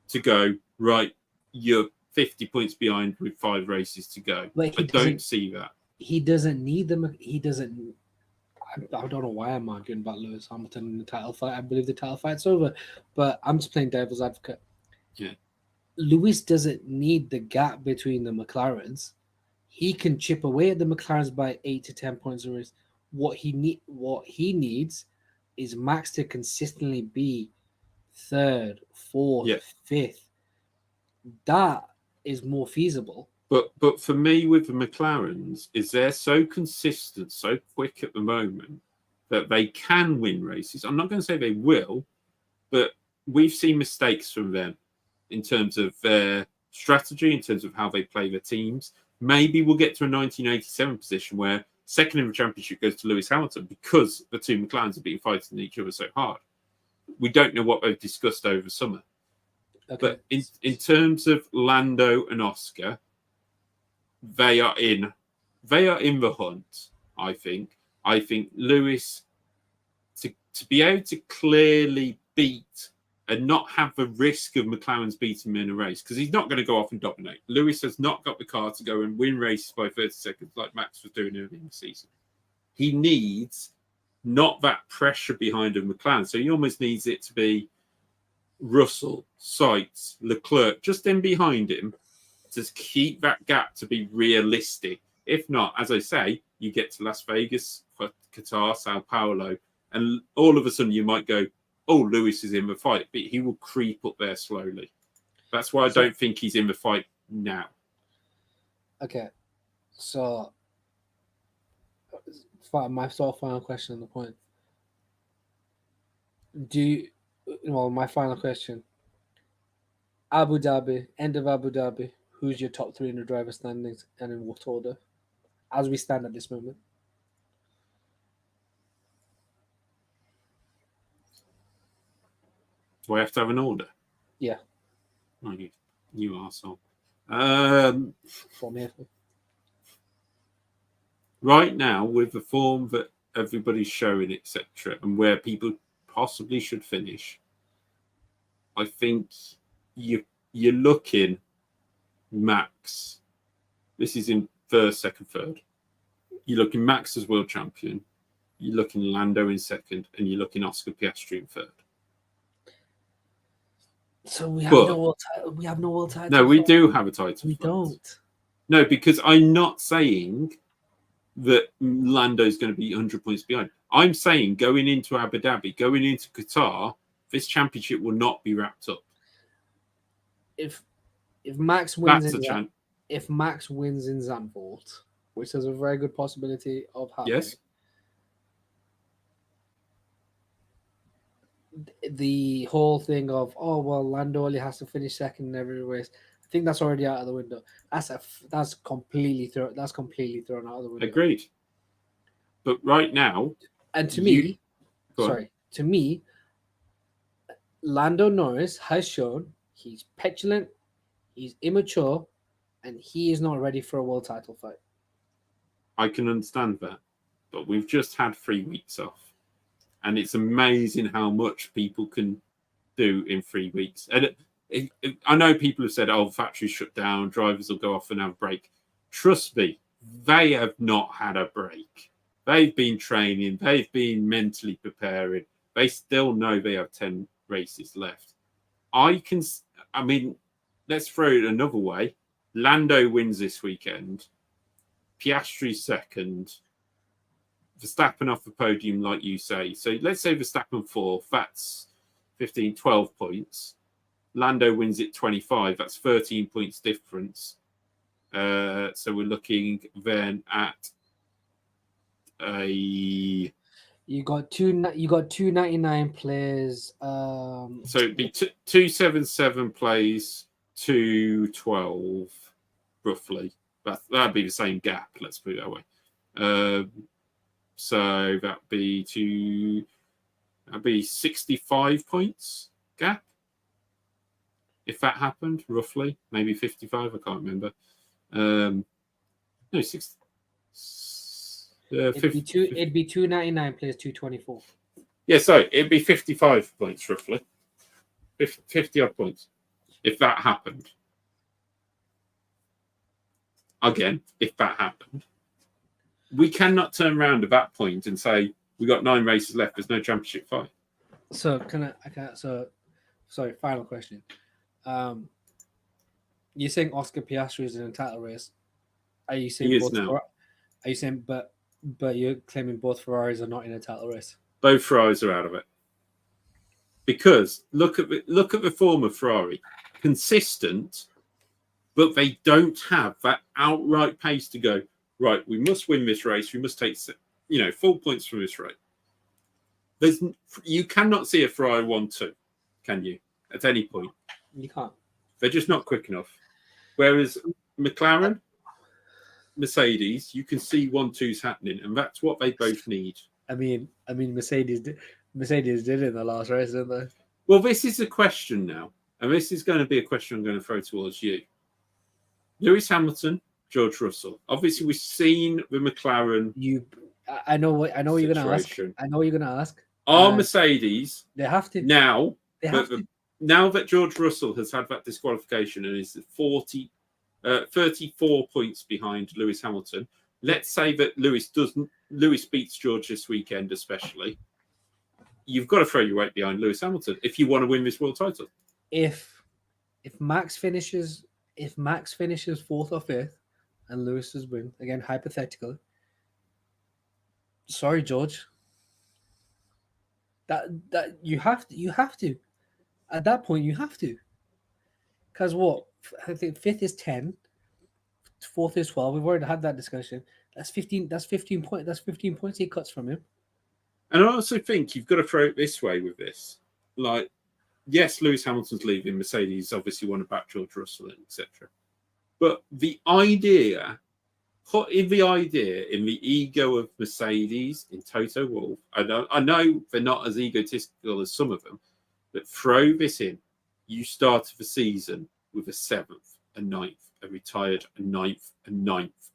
to go, right, you're 50 points behind with 5 races to go. I don't see that. He doesn't need them. He doesn't. I don't know why I'm arguing about Lewis Hamilton in the title fight. I believe the title fight's over, but I'm just playing devil's advocate. Yeah. Lewis doesn't need the gap between the McLarens. He can chip away at the McLarens by 8 to 10 points a race. What he needs is Max to consistently be 3rd, 4th, 5th. That is more feasible But for me, with the McLarens, is they're so consistent, so quick at the moment that they can win races. I'm not going to say they will, but we've seen mistakes from them in terms of their strategy, in terms of how they play their teams. Maybe we'll get to a 1987 position where second in the championship goes to Lewis Hamilton because the two McLarens have been fighting each other so hard. We don't know what they've discussed over the summer. Okay. But in terms of Lando and Oscar, they are in the hunt, I think. I think Lewis, to be able to clearly beat and not have the risk of McLaren's beating him in a race, because he's not going to go off and dominate. Lewis has not got the car to go and win races by 30 seconds like Max was doing early in the season. He needs not that pressure behind a McLaren. So he almost needs it to be Russell, Sainz, Leclerc, just in behind him, to keep that gap to be realistic. If not, as I say, you get to Las Vegas, Qatar, Sao Paulo, and all of a sudden you might go, oh, Lewis is in the fight, but he will creep up there slowly. That's why I don't think he's in the fight now. Okay, so my sort of final question on the point. My final question. Abu Dhabi, end of Abu Dhabi, who's your top three in the driver standings and in what order, as we stand at this moment? Do I have to have an order? Yeah. Oh, you arsehole. Right now, with the form that everybody's showing, etc., and where people possibly should finish, I think you're looking Max. This is in first, second, third. You're looking Max as world champion. You're looking Lando in second, and you're looking Oscar Piastri in third. So we have no world title. No, we do have a title. We don't. No, because I'm not saying that Lando's going to be 100 points behind. I'm saying going into Abu Dhabi, going into Qatar, this championship will not be wrapped up. If Max wins if Max wins in Zandvoort, which has a very good possibility of happening. Yes. The whole thing of Lando only has to finish second in every race. I think that's already out of the window. That's completely thrown out of the window. Agreed. But right now, and to me, Lando Norris has shown he's petulant, he's immature, and he is not ready for a world title fight. I can understand that, but we've just had 3 weeks off. And it's amazing how much people can do in 3 weeks. And I know people have said, factories shut down, drivers will go off and have a break. Trust me, they have not had a break. They've been training. They've been mentally preparing. They still know they have 10 races left. Let's throw it another way. Lando wins this weekend. Piastri second. Verstappen off the podium, like you say. So let's say Verstappen fourth, that's 15, 12 points. Lando wins it 25, that's 13 points difference. So we're looking then at you got 299 players. So it'd be 277 plays, 212, roughly. That'd be the same gap, let's put it that way. So that'd be 65 points gap. If that happened, roughly, maybe 55, I can't remember. No, 60. It'd be 299 players 224. Yeah, so it'd be 55 points roughly. 50 odd points. If that happened. Again, if that happened. We cannot turn around at that point and say we got 9 races left. There's no championship fight. So final question. You're saying Oscar Piastri is in a title race. Are you saying but you're claiming both Ferraris are not in a title race? Both Ferraris are out of it. Because look at the form of Ferrari. Consistent, but they don't have that outright pace to go, right, we must win this race. We must take, 4 points from this race. You cannot see a Ferrari 1-2, can you, at any point? You can't. They're just not quick enough. Whereas McLaren, Mercedes, you can see 1-2s happening, and that's what they both need. I mean, Mercedes did it in the last race, didn't they? Well, this is a question now, and this is going to be a question I'm going to throw towards you. Lewis Hamilton, George Russell. Obviously, we've seen the McLaren. I know what you're going to ask. I know what you're going to ask. Are Mercedes they have to now? They have to. Now that George Russell has had that disqualification and is 34 points behind Lewis Hamilton. Let's say that Lewis beats George this weekend, especially. You've got to throw your weight behind Lewis Hamilton if you want to win this world title. If Max finishes fourth or fifth, and Lewis does win, again hypothetical. Sorry, George. That you have to. At that point, you have to. Because what? I think fifth is 10, fourth is 12. We've already had that discussion. That's 15. That's 15 points. That's 15 points he cuts from him. And I also think you've got to throw it this way with this. Like, yes, Lewis Hamilton's leaving. Mercedes obviously want to back George Russell, etc. But the idea, in the ego of Mercedes, in Toto Wolff, I know they're not as egotistical as some of them, but throw this in. You started the season with a 7th, a 9th, a retired, a 9th, a 9th,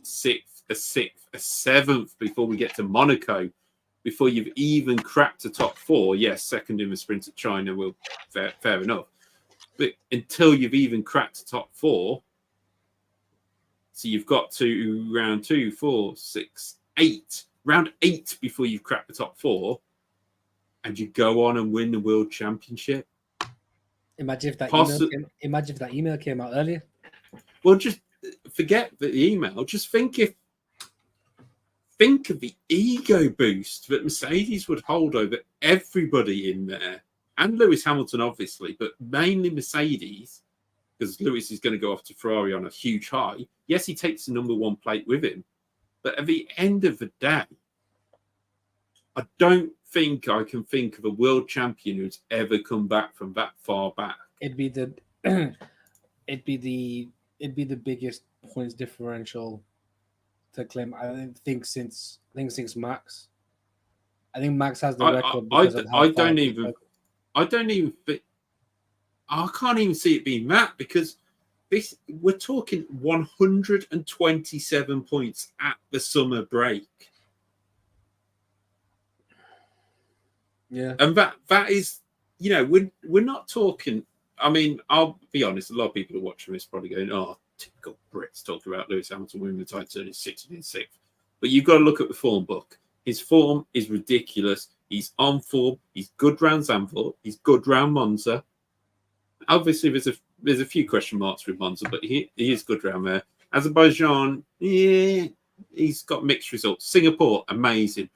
6th, a 6th, a 7th before we get to Monaco, before you've even cracked the top 4. Yes, second in the sprint at China, fair enough. But until you've even cracked the top 4, so you've got to round 2, 4, 6, 8. Round 8 before you've cracked the top 4, and you go on and win the world championship. Imagine if that email came out earlier. Well, just forget the email. Just think of the ego boost that Mercedes would hold over everybody in there, and Lewis Hamilton, obviously, but mainly Mercedes, because Lewis is going to go off to Ferrari on a huge high. Yes, he takes the number 1 plate with him, but at the end of the day, I don't think I can think of a world champion who's ever come back from that far back. It'd be the biggest points differential to claim. I think since Max. I think Max has the record. I can't even see it being that, because we're talking 127 points at the summer break. Yeah, and that is, we're not talking. I mean, I'll be honest. A lot of people are watching this probably going, "Oh, typical Brits talking about Lewis Hamilton winning the title and he's sitting in 6th." But you've got to look at the form book. His form is ridiculous. He's on form. He's good round Zandvoort. He's good round Monza. Obviously, there's a few question marks with Monza, but he is good round there. Azerbaijan, yeah, he's got mixed results. Singapore, amazing.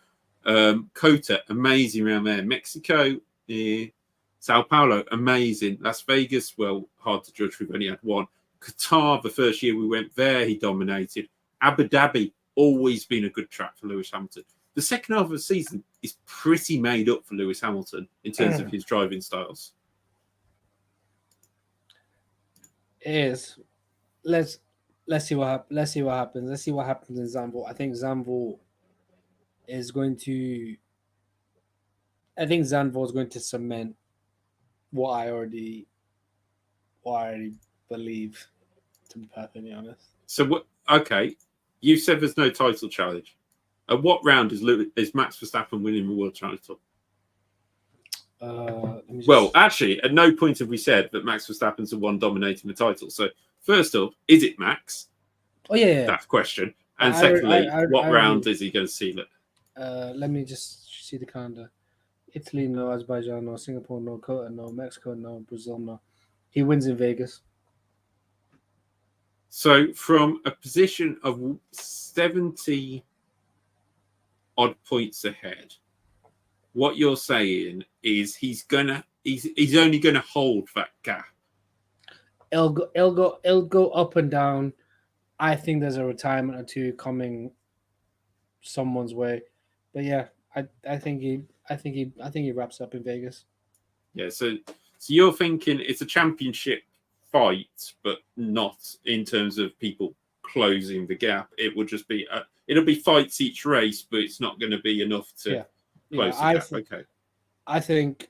Kota, amazing around there. Mexico, Sao Paulo, amazing. Las Vegas, well, hard to judge. We've only had one. Qatar, the first year we went there, he dominated. Abu Dhabi, always been a good track for Lewis Hamilton. The second half of the season is pretty made up for Lewis Hamilton in terms of his driving styles. It is. Let's see what happens. Let's see what happens in Zandvoort. I think Zandvoort is going to cement what I already believe, to be perfectly honest. So what? Okay, you said there's no title challenge. At what round is Max Verstappen winning the world title? Well, actually, at no point have we said that Max Verstappen's the one dominating the title. So first up, is it Max? Oh yeah. That question. And secondly, what round is he going to seal it? Let me just see the calendar. Italy, no. Azerbaijan, no. Singapore, no. Kota, no. Mexico, no. Brazil, no. He wins in Vegas. So from a position of 70 odd points ahead, what you're saying is he's only gonna hold that gap. It'll go up and down. I think there's a retirement or two coming someone's way, but yeah, I think he wraps up in Vegas. Yeah, so you're thinking it's a championship fight, but not in terms of people closing the gap. It will just be it'll be fights each race, but it's not going to be enough to close the gap. Okay. I think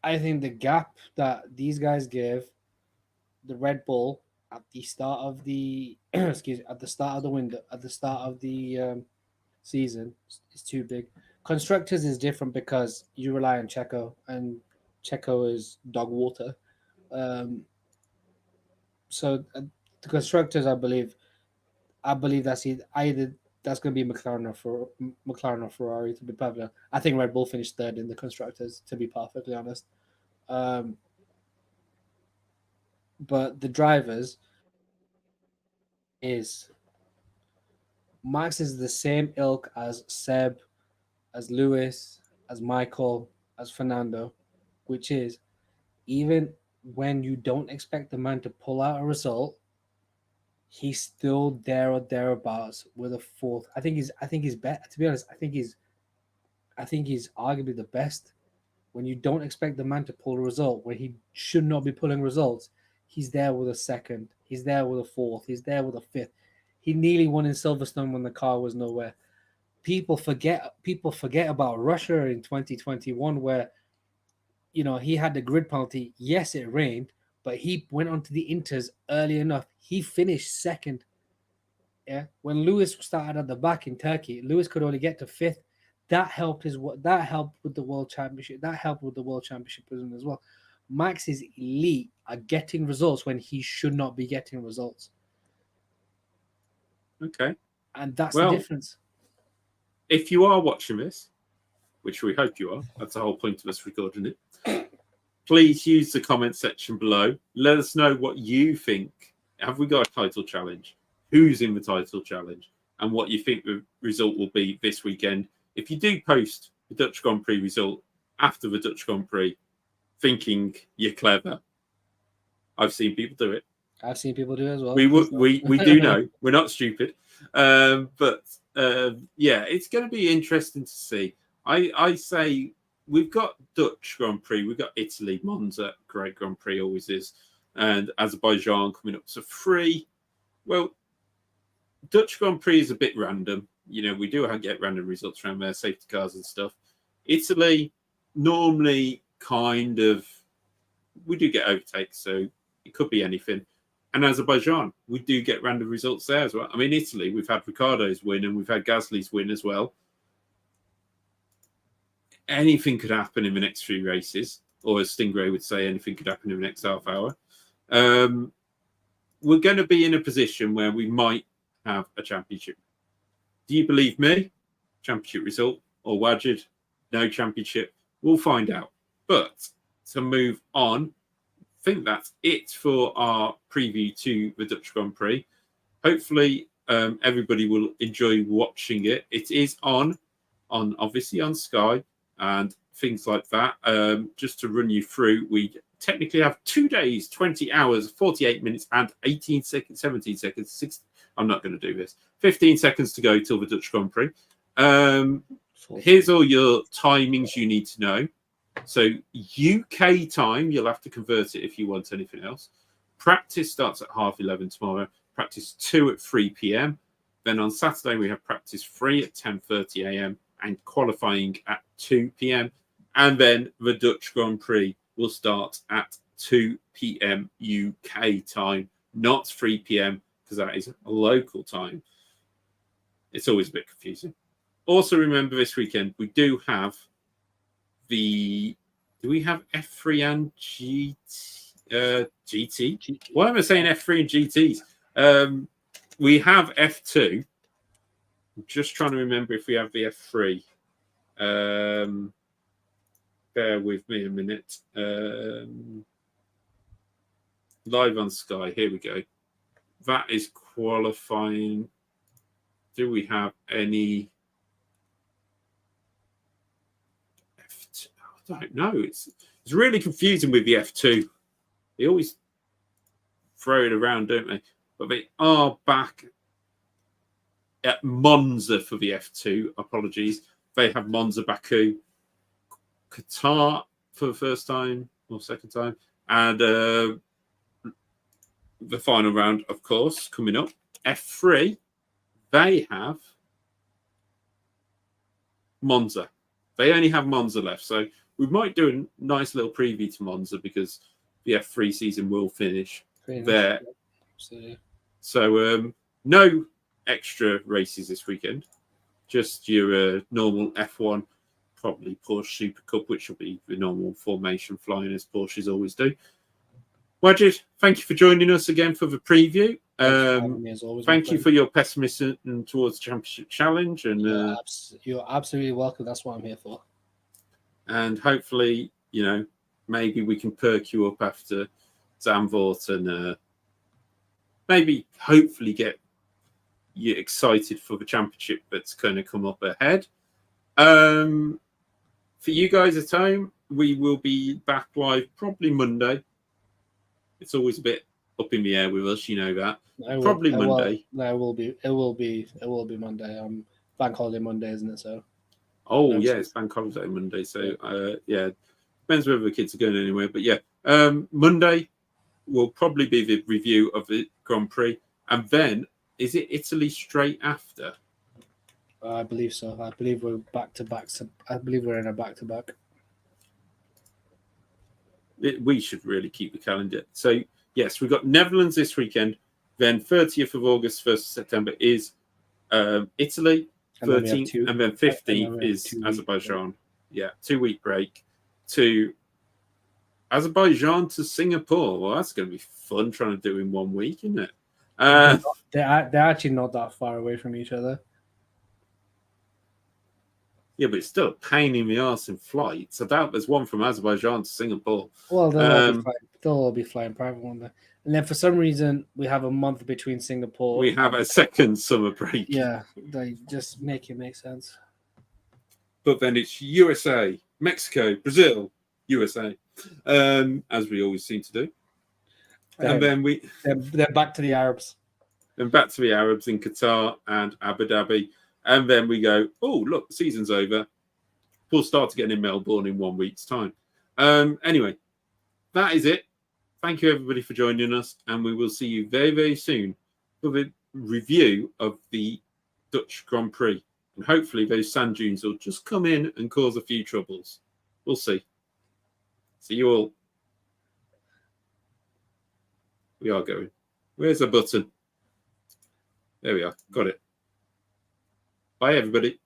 the gap that these guys give the Red Bull at the start of the at the start of the window at the start of the season is too big. Constructors is different because you rely on Checo, and Checo is dog water. So the constructors, I believe that's either that's going to be McLaren or Ferrari. To be perfectly honest, I think Red Bull finished third in the constructors. To be perfectly honest, but the drivers is Max is the same ilk as Seb, as Lewis, as Michael, as Fernando, which is even when you don't expect the man to pull out a result, he's still there or thereabouts with a fourth. I think he's better. To be honest, I think he's arguably the best. When you don't expect the man to pull a result, when he should not be pulling results, he's there with a second. He's there with a fourth. He's there with a fifth. He nearly won in Silverstone when the car was nowhere. People forget about Russia in 2021, where he had the grid penalty. Yes, it rained, but he went onto the Inters early enough. He finished second. Yeah, when Lewis started at the back in Turkey, Lewis could only get to fifth. That helped with the World Championship. That helped with the World Championship as well. Max is elite at getting results when he should not be getting results. Okay. And that's the difference. If you are watching this, which we hope you are, that's the whole point of us recording it, please use the comment section below. Let us know what you think. Have we got a title challenge? Who's in the title challenge? And what you think the result will be this weekend. If you do post the Dutch Grand Prix result after the Dutch Grand Prix, thinking you're clever, I've seen people do it. I've seen people do it as well. We do know we're not stupid, but it's going to be interesting to see. I say we've got Dutch Grand Prix, we've got Italy, Monza, great Grand Prix always is, and Azerbaijan coming up. So 3. Well, Dutch Grand Prix is a bit random. We do get random results around there, safety cars and stuff. Italy normally we do get overtakes, so it could be anything. And Azerbaijan, we do get random results there as well. I mean, Italy, we've had Ricciardo's win and we've had Gasly's win as well. Anything could happen in the next 3 races, or as Stingray would say, anything could happen in the next half hour. We're going to be in a position where we might have a championship. Do you believe me? Championship result, or Wajid? No championship. We'll find out. But to move on, I think that's it for our preview to the Dutch Grand Prix. Hopefully, everybody will enjoy watching it. It is on obviously on Sky and things like that. Just to run you through, we technically have 2 days, 20 hours, 48 minutes, and 18 seconds, 17 seconds, 6. I'm not going to do this. 15 seconds to go till the Dutch Grand Prix. Here's all your timings you need to know. So UK time, you'll have to convert it if you want anything else. Practice starts at 11:30 tomorrow. Practice 2 at 3 p.m. Then on Saturday, we have practice 3 at 10:30 a.m. and qualifying at 2 p.m. And then the Dutch Grand Prix will start at 2 p.m. UK time, not 3 p.m. because that is a local time. It's always a bit confusing. Also, remember this weekend, we do have do we have F3 and GT? Why am I saying F3 and GTs? We have F2. I'm just trying to remember if we have the F3. Bear with me a minute. Live on Sky. Here we go. That is qualifying. Do we have any? F2? I don't know. It's really confusing with the F2. They always throw it around, don't they? But they are back at Monza for the F2. Apologies. They have Monza, Baku, Qatar for the first time or second time, and the final round, of course, coming up. F3, they have Monza. They only have Monza left, so we might do a nice little preview to Monza because the F3 season will finish there. So no extra races this weekend, just your normal F1, probably Porsche Super Cup, which will be the normal formation flying as Porsches always do. Wajid, thank you for joining us again for the preview. Thank you for your pessimism towards the Championship Challenge. And you're absolutely welcome. That's what I'm here for. And hopefully, maybe we can perk you up after Zandvoort and maybe hopefully get you excited for the Championship that's going to come up ahead. For you guys at home, we will be back live probably Monday. It's always a bit up in the air with us, you know that. Probably Monday. It will be Monday. Bank holiday Monday, isn't it? So. Oh yeah, it's bank holiday Monday. So depends whether the kids are going anywhere. But yeah, Monday will probably be the review of the Grand Prix, and then is it Italy straight after? I believe so. I believe we're back to back. I believe we're in a back to back. We should really keep the calendar. So yes, we've got Netherlands this weekend. Then 30th of August, 1st of September is Italy. 13th and then 15th is Azerbaijan. Yeah, 2-week break to Azerbaijan to Singapore. Well, that's going to be fun trying to do in 1 week, isn't it? They're actually not that far away from each other. Yeah, but it's still a pain in the arse in flights. I doubt there's one from Azerbaijan to Singapore. Well, they'll all be flying private one day. And then for some reason, we have a month between Singapore. We have a second summer break. Yeah, they just make it make sense. But then it's USA, Mexico, Brazil, USA, as we always seem to do. And then they're back to the Arabs. Then back to the Arabs in Qatar and Abu Dhabi. And then we go, oh, look, the season's over. We'll start again in Melbourne in 1 week's time. Anyway, that is it. Thank you, everybody, for joining us. And we will see you very, very soon for the review of the Dutch Grand Prix. And hopefully those sand dunes will just come in and cause a few troubles. We'll see. See you all. We are going. Where's the button? There we are. Got it. Bye, everybody.